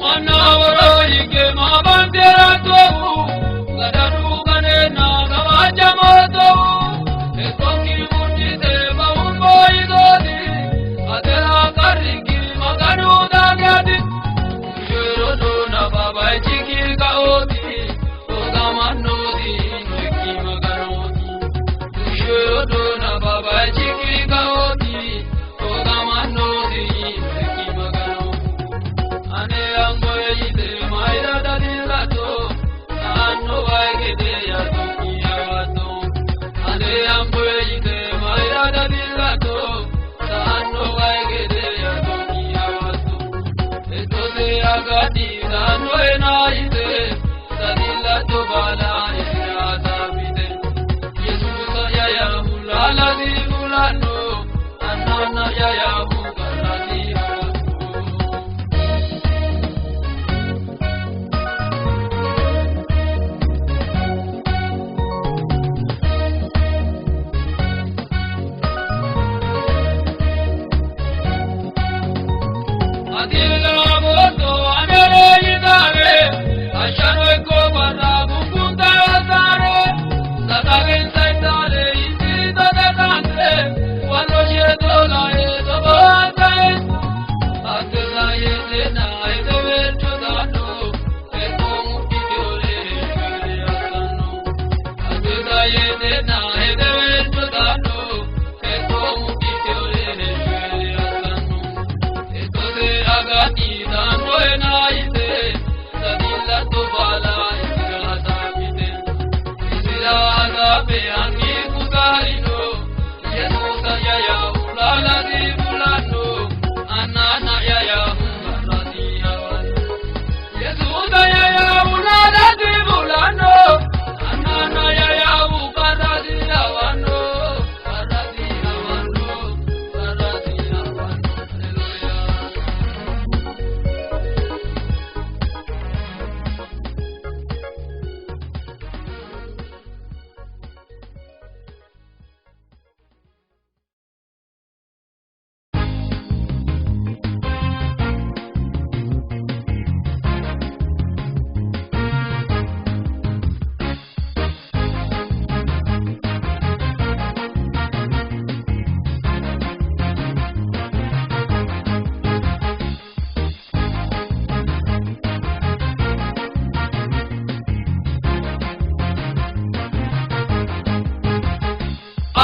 Manawaro yike mabandera tohu, gadadu gane naga.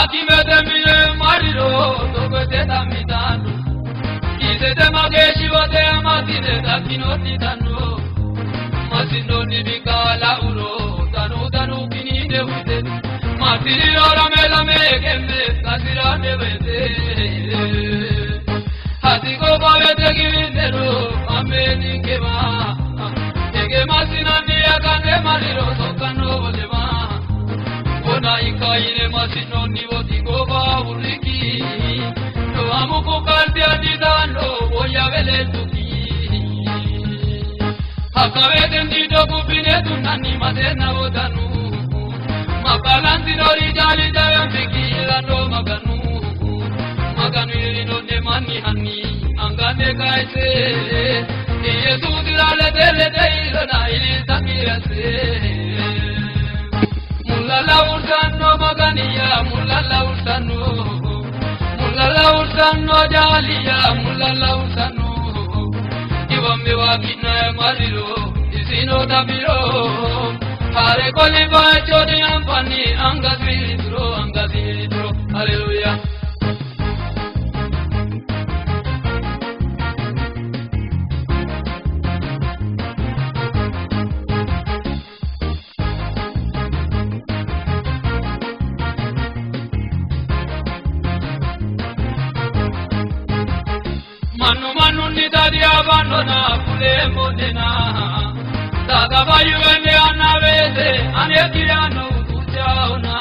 Akimedemire mariro togote tamitano Kisete mageshi wote amatine takinoti tano Masinoni bikala uro tanu kinine wite Matiri ora melame kemme kasirane wete Hatiko bavete givindero ameni kema Ege masinani akane mariro tokano volema Ona ikaine masinoni votigo bauriki No amuko kaldia didano voya vele tuki Hakavete ndido kupine tunani madena vodanu Makalanzi nori jali jaya fikira no maganu Maganu irino ne mani hani angane kaise Yesu dilale dele deilo na ili takirase Mulala ursano maganiya mulala ursano jaliya mulala ursano Iwambe wakina mariro isino tabiro Hare koli bacho di ampani angazilitro Hallelujah Manu ni daria bandona kule modena Daga bayu ene anaveze anekirano kujaona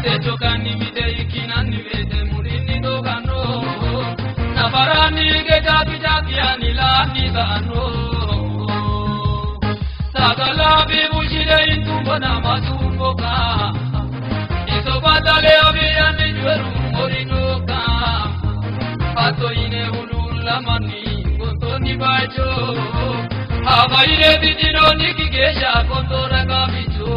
Sejokani mide ikina niveze murini dogano Nabarani gejaki anilani gano Daga labi bushire intumbona masumboka Isobadale abiyani jweru morinoka Pato ine ulula mani kontoni bacho Hava ine dijino nikigesha kontora gabicho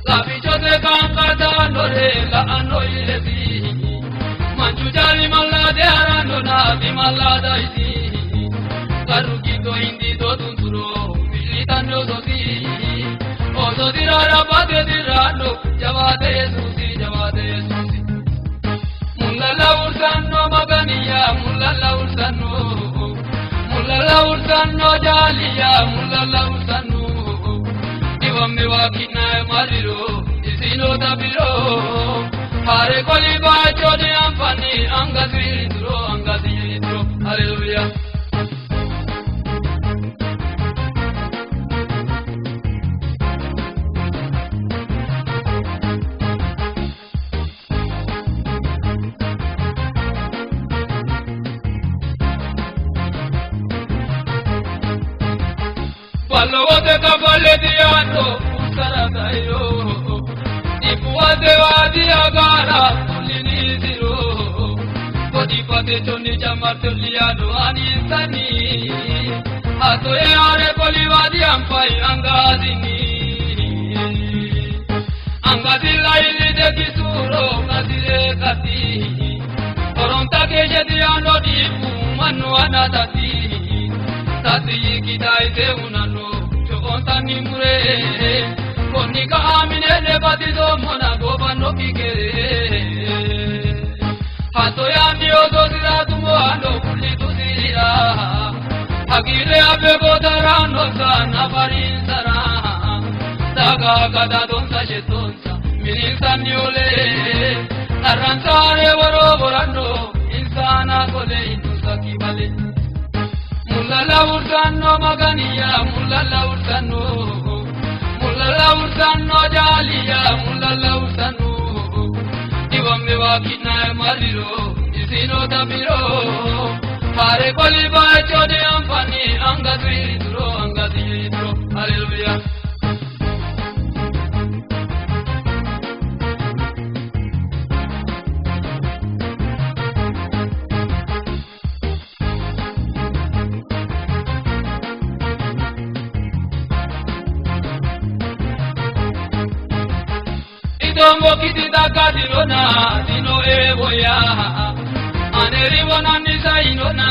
Gabicho de kankata nore la ano ilezi Manchujali malade arano na bimalada isi Karukito indi do tunturo militano dosi Oso dirara pate dirano javade Yesusi Mulala ursano maganiya mulala ursano jaliya mulala ursano Iwambe wakina mariro isino tabiro Hare koli bacho di ampani angazilitro Hallelujah Palote kapale diano usaragayo Ipuade wadi agara kulini ziro Kodi pate choni chamate liano anisani Atoye are koli wadi ampai angazini Angazila ili de kisuro ngazire kati Koronta keje diano dipu manu anadati Tati kidai unano chontani mure Konika amine ne batizo mona gobano kikere Hato ya mio dosira tumo ano kuli tusira Hagire abe bodarano sana parinsara Daga kada donsa shetonsa mininsa niole Arransare voro vorano insana kole inusa kibale Mulala ursano maganiya mulala ursano jaliya mulala ursano Iwambe wakina mariro isino tabiro Hare koli bacho de ampani angazilitro Hallelujah Idombo kiti dakadirona dino eboya Aneri wana nisa inona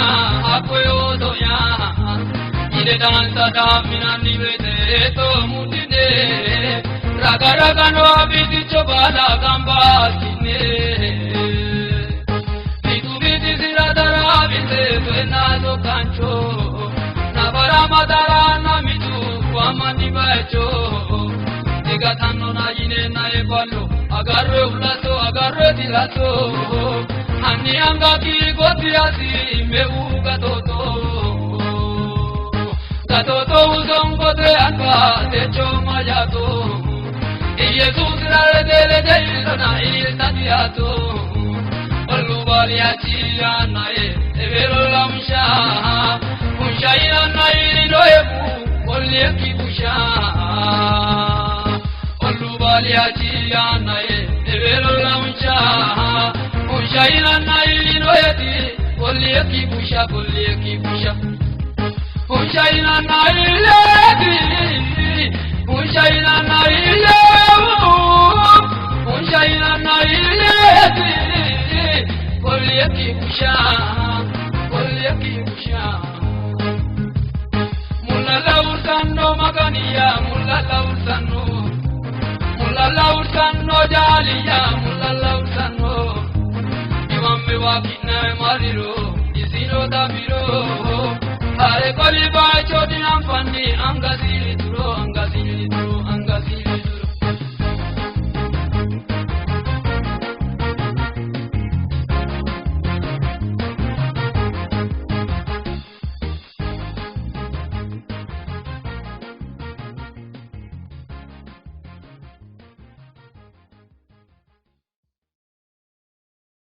akoyo doya Ide dansa damina nivete to mutide raga raga no abiti chobala gambasine bitu biti siradara bise benado kancho nabara madara namitu wamani bacho digatano na yine na ebalo agarre ulato agarre dilato ani anga ki gotiasi meuga toto gatoto uzongo de anga de chomayato Jesus la dele dele na iltadiato olubaliati anae evero lamsha unshaina na ililoebu olieki busha olubaliati anae evero lamsha unshaina na ililoeti olieki busha unshaina na ileti unshaina na ileti unshaina na ileti olieki busha mulala urtano magania mulala urtano jaliya mulala urtano iwamme wakina mariro isino dabiro are koli bacho dinamfani angasi